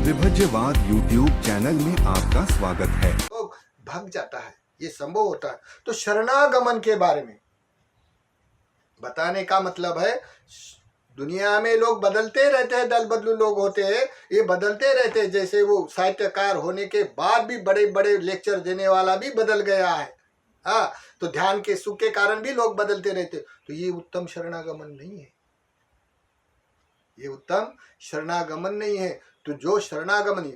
विभज्यवाद YouTube channel में आपका स्वागत है। तो भाग जाता है, ये संभव होता है। तो शरणागमन के बारे में बताने का मतलब है, दुनिया में लोग बदलते रहते हैं, दल बदलू लोग होते हैं, ये बदलते रहते हैं। जैसे वो साहित्यकार होने के बाद भी बड़े बड़े लेक्चर देने वाला भी बदल गया है। हाँ, तो ध्यान के सुख के कारण भी लोग बदलते रहते। तो ये उत्तम शरणागमन नहीं है, ये उत्तम शरणागमन नहीं है। तो जो शरणागमन,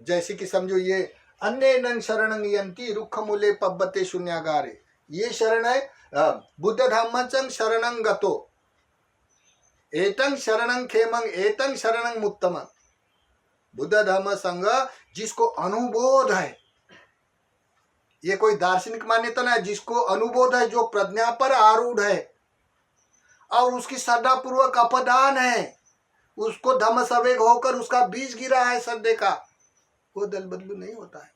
जैसे कि समझो ये अन्य नंग शरणं यंती रुक्ख मूले पब्बते शून्यागारे, ये शरण है बुद्ध धम्मं शरणं गतो एतं शरणं खेमं एतं शरणं मुत्तमं। बुद्ध धम्म संघ जिसको अनुबोध है, ये कोई दार्शनिक मान्यता नहीं, जिसको अनुबोध है, जो प्रज्ञा पर आरूढ़ है और उसकी श्रद्धा पूर्वक अपदान है, उसको धम्म सवेग होकर उसका बीज गिरा है श्रद्धे का, वो दल बदलू नहीं होता है।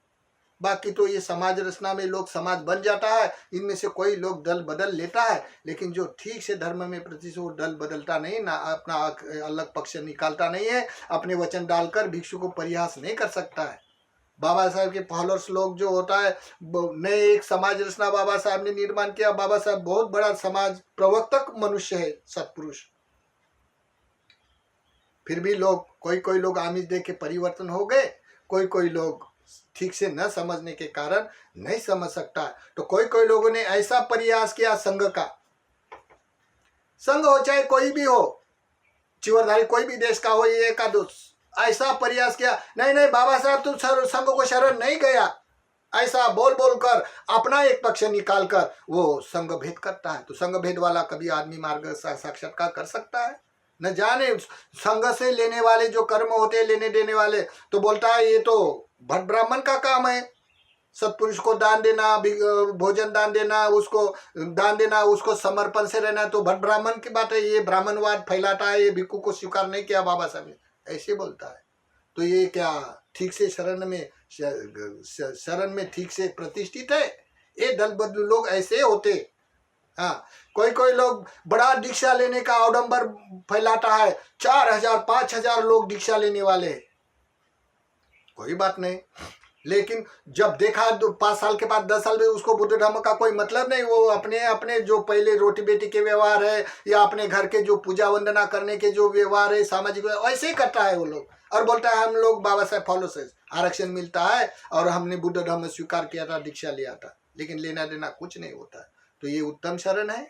बाकी तो ये समाज रचना में लोग समाज बन जाता है, इनमें से कोई लोग दल बदल लेता है, लेकिन जो ठीक से धर्म में प्रति से वो दल बदलता नहीं, ना अपना अलग पक्ष निकालता नहीं है, अपने वचन डालकर भिक्षु को परिहास नहीं कर सकता है। बाबा साहब के फॉलोअर्स लोग जो होता है, नए एक समाज रचना बाबा साहब ने निर्माण किया। बाबा साहब बहुत बड़ा समाज प्रवर्तक मनुष्य है, सत्पुरुष। फिर भी लोग कोई लोग आमिष देख के परिवर्तन हो गए, कोई लोग ठीक से न समझने के कारण नहीं समझ सकता। तो कोई लोगों ने ऐसा प्रयास किया संघ का, संघ हो चाहे कोई भी हो, चिवरधारी कोई भी देश का हो, ये का दोस्त ऐसा प्रयास किया, नहीं बाबा साहब तो संघ को शरण नहीं गया, ऐसा बोल कर अपना एक पक्ष निकाल कर वो संघ भेद करता है। तो संघ भेद वाला कभी आदमी मार्ग साक्षात्कार कर सकता है? न जाने। संघ से लेने वाले जो कर्म होते हैं, लेने देने वाले, तो बोलता है ये तो भट ब्राह्मण का काम है, सत्पुरुष को दान देना, भोजन दान देना, उसको दान देना, उसको समर्पण से रहना, तो भट ब्राह्मण की बात है। ये ब्राह्मणवाद फैलाता है, ये भिक्षु को स्वीकार नहीं किया बाबा साहब ने, ऐसे बोलता है। तो ये क्या ठीक से शरण में ठीक से प्रतिष्ठित है? ये दल बदलू लोग ऐसे होते। हाँ, कोई लोग बड़ा दीक्षा लेने का आडंबर फैलाता है, 4000 5000 लोग दीक्षा लेने वाले हैं, कोई बात नहीं। लेकिन जब देखा 5 साल के बाद 10 साल में उसको बुद्ध धर्म का कोई मतलब नहीं, वो अपने जो पहले रोटी बेटी के व्यवहार है, या अपने घर के जो पूजा वंदना करने के जो व्यवहार है, सामाजिक वैसे ही करता है वो लोग, और बोलता है हम लोग बाबा साहब फॉलोअर्स है, आरक्षण मिलता है और हमने बुद्ध धर्म स्वीकार किया था, दीक्षा लिया था, लेकिन लेना देना कुछ नहीं होता है। तो ये उत्तम शरण है?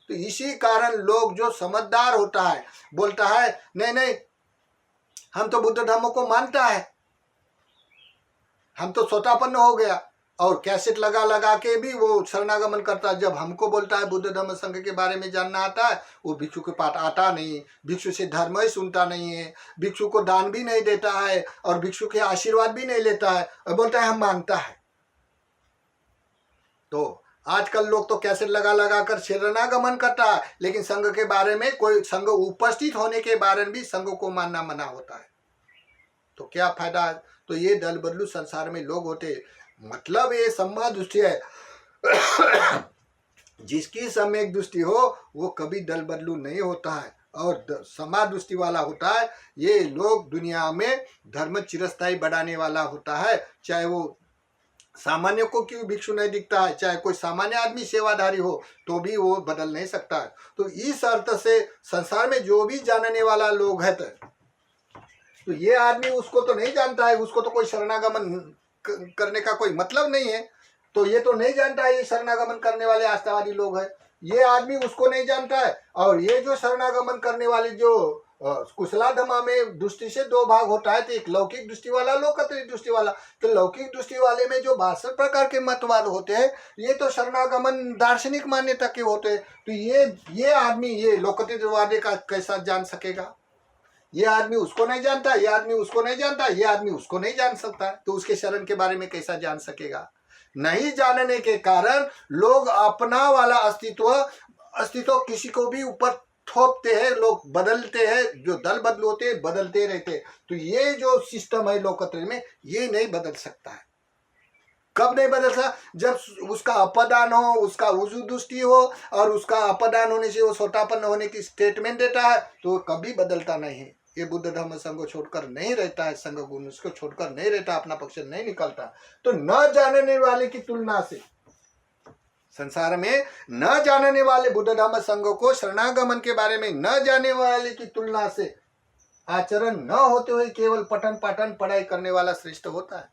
तो इसी कारण लोग जो समझदार होता है बोलता है नहीं हम तो बुद्ध धर्म को मानता है, हम तो स्वतापन्न हो गया, और कैसेट लगा के भी वो शरणागमन करता है। जब हमको बोलता है बुद्ध धर्म संघ के बारे में जानना आता है, वो भिक्षु के पास आता नहीं, भिक्षु से धर्म ही सुनता नहीं है, भिक्षु को दान भी नहीं देता है, और भिक्षु के आशीर्वाद भी नहीं लेता है, और बोलता है हम मानता है। तो आजकल लोग तो कैसेट लगा कर शरणागमन करता है, लेकिन संघ के बारे में, कोई संघ उपस्थित होने के बारे में भी संघ को मानना मना होता है। तो क्या फायदा? तो ये दल बदलू संसार में लोग होते, मतलब ये सम्यक दृष्टि है। जिसकी सम्यक दृष्टि हो वो कभी दल बदलू नहीं होता है, और समा दृष्टि वाला होता है। ये लोग दुनिया में धर्म चिरस्थायी बढ़ाने वाला होता है, चाहे वो सामान्य को क्यों भिक्षु नहीं दिखता है, चाहे कोई सामान्य आदमी सेवाधारी हो, तो भी वो बदल नहीं सकता है। तो इस अर्थ से संसार में जो भी जानने वाला लोग है, तो ये आदमी उसको तो नहीं जानता है, उसको तो कोई शरणागमन करने का कोई मतलब नहीं है, तो ये तो नहीं जानता है ये शरणागमन करने वाले आस्थावादी लोग हैं, ये आदमी उसको नहीं जानता है। और ये जो शरणागमन करने वाले जो कुशलाधमा में दृष्टि से 2 भाग होता है, तो एक लौकिक दृष्टि वाला, लोकत्रिक दृष्टि वाला। तो लौकिक दृष्टि वाले में जो 62 प्रकार के मतवाद होते हैं, ये तो शरणागमन दार्शनिक मान्यता के होते हैं। तो ये आदमी ये लोकत्रिकवादी का कैसा जान सकेगा? ये आदमी उसको नहीं जानता, ये आदमी उसको नहीं जानता, ये आदमी उसको नहीं जान सकता, तो उसके शरण के बारे में कैसा जान सकेगा? नहीं जानने के कारण लोग अपना वाला अस्तित्व किसी को भी ऊपर थोपते हैं, लोग बदलते हैं, जो दल बदल होते हैं बदलते रहते हैं। तो ये जो सिस्टम है लोकतंत्र में, ये नहीं बदल सकता है। कब नहीं बदल सकता? जब उसका अपदान हो, उसका उजू दृष्टि हो, और उसका अपदान होने से वो स्वतापन्न होने की स्टेटमेंट देता है, तो कभी बदलता नहीं है। ये बुद्ध धर्म संघ को छोड़कर नहीं रहता है, संघ गुण उसको छोड़कर नहीं रहता, अपना पक्ष नहीं निकलता, तो न जानने वाले की तुलना से, संसार में न जानने वाले बुद्ध धर्म संघ को शरणागमन के बारे में न जानने वाले की तुलना से आचरण न होते हुए केवल पठन पाठन पढ़ाई करने वाला श्रेष्ठ होता है।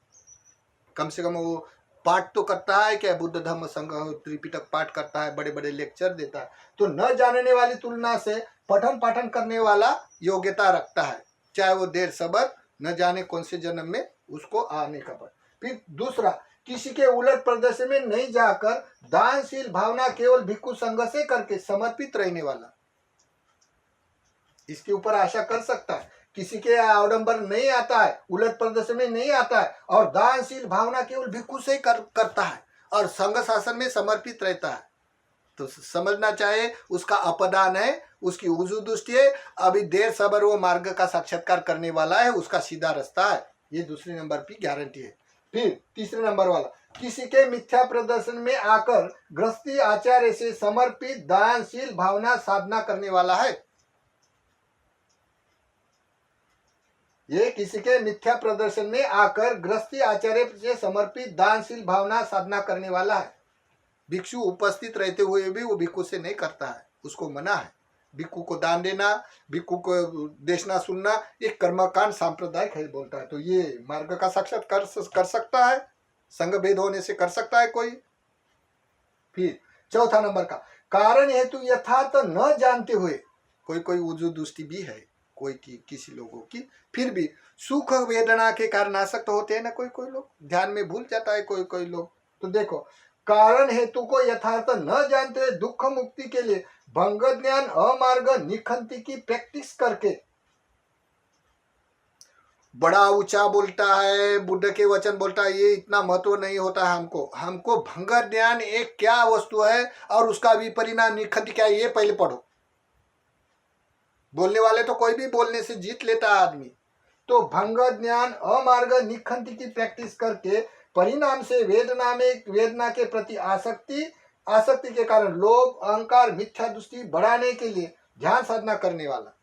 कम से कम वो पाठ तो करता है, क्या बुद्ध धर्म संघ त्रिपिटक पाठ करता है, बड़े बड़े लेक्चर देता है, तो न जानने वाली तुलना से पठन पाठन करने वाला योग्यता रखता है, चाहे वो देर सबर न जाने कौन से जन्म में उसको आने का पड़। फिर दूसरा, किसी के उलट प्रदर्शन में नहीं जाकर दानशील भावना केवल भिक्षु संघ से करके समर्पित रहने वाला, इसके ऊपर आशा कर सकता है। किसी के आडंबर नहीं आता है, उलट प्रदर्शन में नहीं आता है और दानशील भावना केवल भिक्षु से करता है और संघ शासन में समर्पित रहता है, तो समझना चाहिए उसका अपदान है, उसकी उजू दृष्टि है, अभी देर सबर वो मार्ग का साक्षात्कार करने वाला है, उसका सीधा रास्ता है, ये दूसरे नंबर की गारंटी है। फिर तीसरे नंबर वाला, किसी के मिथ्या प्रदर्शन में आकर गृहस्थी आचार्य से समर्पित दानशील भावना साधना करने वाला है। ये किसी के मिथ्या प्रदर्शन में आकर गृहस्थी आचार्य से समर्पित दानशील भावना साधना करने वाला है। भिक्षु उपस्थित रहते हुए भी वो भिक्षु से नहीं करता है, उसको मना है। भिक्षु को दान देना, भिक्षु को देखना सुनना एक कर्मकांड सांप्रदायिक है बोलता है, तो ये मार्ग का साक्षात कर सकता है, संघ भेद होने से कर सकता है कोई। फिर चौथा नंबर का, कारण हेतु यथार्थ न जानते हुए, कोई उजू दृष्टि भी है कोई की किसी लोगों की, फिर भी सुख वेदना के कारण आसक्त होते हैं ना कोई लोग, ध्यान में भूल जाता है कोई लोग। तो देखो, कारण हेतु को यथार्थ न जानते हुए दुख मुक्ति के लिए भंग ज्ञान अमार्ग निखंति की प्रैक्टिस करके बड़ा ऊंचा बोलता है, बुद्ध के वचन बोलता है, ये इतना महत्व नहीं होता है हमको भंग ज्ञान एक क्या वस्तु है और उसका विपरिणाम निखंति क्या है, ये पहले पढ़ो। बोलने वाले तो कोई भी बोलने से जीत लेता है आदमी, तो भंग ज्ञान अमार्ग निखंति की प्रैक्टिस करके परिणाम से वेदना के प्रति आसक्ति के कारण लोभ अहंकार मिथ्या दृष्टि बढ़ाने के लिए ध्यान साधना करने वाला,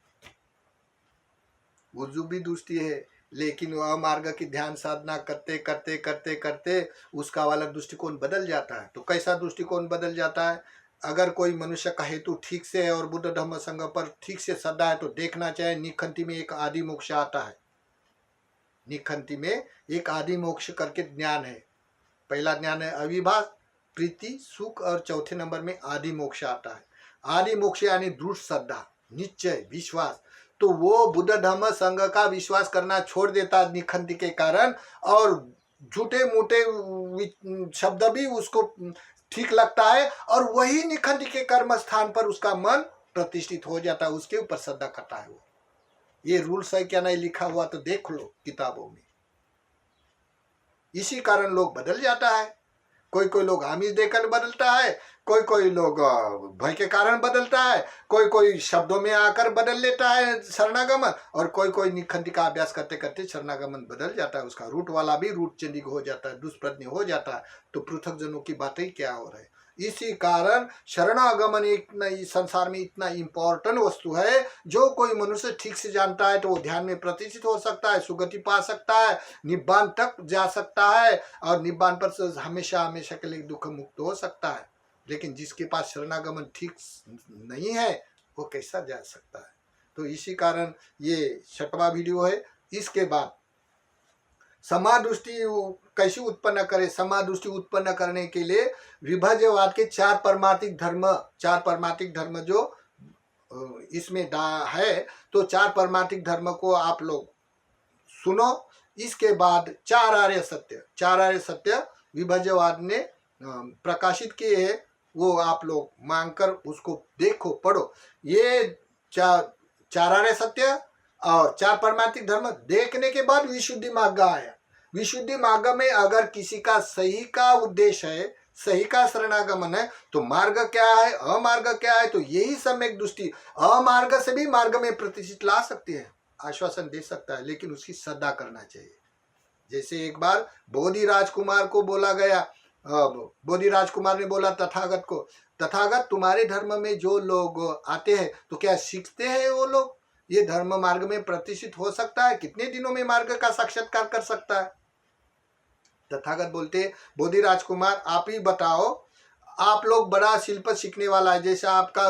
वो जो भी दृष्टि है, लेकिन वह अमार्ग की ध्यान साधना करते करते करते करते उसका वाला दृष्टिकोण बदल जाता है। तो कैसा दृष्टिकोण बदल जाता है? अगर कोई मनुष्य का हेतु ठीक से है और बुद्ध धर्म संघ पर ठीक से श्रद्धा है तो देखना चाहिए निखंति में एक आदि मोक्ष आता है। निखंति में एक आदि मोक्ष करके ज्ञान है। पहला ज्ञान है अविभाष, प्रीति, सुख और चौथे नंबर में आदि मोक्ष आता है। आदि मोक्ष यानी दृढ़ श्रद्धा, निश्चय, विश्वास। तो वो बुद्ध धर्म संघ का विश्वास करना छोड़ देता है निखंति के कारण, और झूठे मूठे शब्द भी उसको ठीक लगता है और वही निखंति के कर्म स्थान पर उसका मन प्रतिष्ठित हो जाता है, उसके ऊपर श्रद्धा करता है वो। ये रूल्स है क्या नहीं लिखा हुआ तो देख लो किताबों में। इसी कारण लोग बदल जाता है। कोई लोग आमिष देकर बदलता है, कोई लोग भय के कारण बदलता है, कोई शब्दों में आकर बदल लेता है शरणागमन, और कोई निखंति का अभ्यास करते करते शरणागमन बदल जाता है। उसका रूट वाला भी रूट चेंजिंग हो जाता है, दुष्प्रज्ञ हो जाता है। तो पृथक जनों की बातें क्या हो रहा है। इसी कारण शरणागमन इस संसार में इतना इम्पोर्टेंट वस्तु है, जो कोई मनुष्य ठीक से जानता है तो वो ध्यान में प्रतिष्ठित हो सकता है, सुगति पा सकता है, निब्बान तक जा सकता है और निब्बान पर हमेशा हमेशा के लिए दुख मुक्त हो सकता है। लेकिन जिसके पास शरणागमन ठीक नहीं है वो कैसा जा सकता है। तो इसी कारण ये 6वां वीडियो है। इसके बाद समादृष्टि कैसे उत्पन्न करे। समादृष्टि उत्पन्न करने के लिए विभज्यवाद के 4 परमार्थिक धर्म जो इसमें है, तो 4 परमार्थिक धर्म को आप लोग सुनो। इसके बाद 4 आर्य सत्य विभज्यवाद ने प्रकाशित किए हैं, वो आप लोग मांगकर उसको देखो, पढ़ो। ये 4 आर्य सत्य और 4 परमार्थिक धर्म देखने के बाद विशुद्धि मार्ग आया। विशुद्धि मार्ग में अगर किसी का सही का उद्देश्य है, सही का शरणागमन है, तो मार्ग क्या है, अमार्ग क्या है, तो यही सम्यक दृष्टि अमार्ग से भी मार्ग में प्रतिष्ठित ला सकती है, आश्वासन दे सकता है, लेकिन उसकी श्रद्धा करना चाहिए। जैसे एक बार बोधि राजकुमार को बोला गया, बोधि राजकुमार ने बोला तथागत को, तथागत तुम्हारे धर्म में जो लोग आते हैं तो क्या सीखते हैं वो लोग, ये धर्म मार्ग में प्रतिष्ठित हो सकता है? कितने दिनों में मार्ग का साक्षात्कार कर सकता है? तथागत बोलते, बोधि राजकुमार आप ही बताओ, आप लोग बड़ा शिल्प सीखने वाला है, जैसे आपका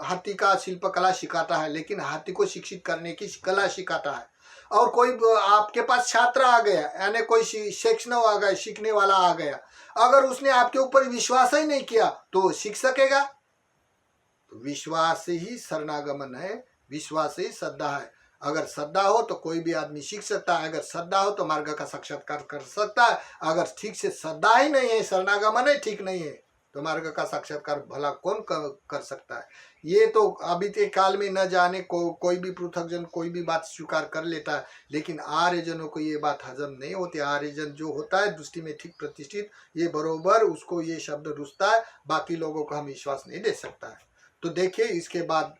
हाथी का शिल्प कला सिखाता है, लेकिन हाथी को शिक्षित करने की कला सिखाता है, और कोई आपके पास छात्र आ गया, यानी कोई सेक्शन आ गया, सीखने वाला आ गया, अगर उसने आपके ऊपर विश्वास ही नहीं किया तो सीख सकेगा? तो विश्वास ही शरणागमन है, विश्वास ही श्रद्धा है। अगर श्रद्धा हो तो कोई भी आदमी सीख सकता है, अगर श्रद्धा हो तो मार्ग का साक्षात्कार कर सकता है। अगर ठीक से श्रद्धा ही नहीं है, शरणागमन ही ठीक नहीं है, तो मार्ग का साक्षात्कार भला कौन कर सकता है? ये तो अभी के काल में न जाने कोई भी पृथकजन कोई भी बात स्वीकार कर लेता है, लेकिन आर्यजनों को ये बात हजम नहीं होती। आर्यजन जो होता है दृष्टि में ठीक प्रतिष्ठित, ये बरोबर उसको ये शब्द रुचता है, बाकी लोगों को हम विश्वास नहीं दे सकता है। तो देखिए, इसके बाद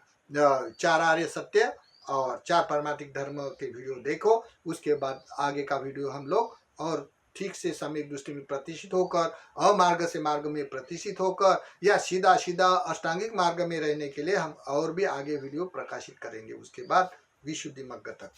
4 आर्य सत्य और 4 पारमार्थिक धर्म के वीडियो देखो, उसके बाद आगे का वीडियो हम लोग और ठीक से सम्यक दृष्टि में प्रतिष्ठित होकर, अमार्ग से मार्ग में प्रतिष्ठित होकर, या सीधा सीधा अष्टांगिक मार्ग में रहने के लिए हम और भी आगे वीडियो प्रकाशित करेंगे। उसके बाद विशुद्धि मग्ग तक।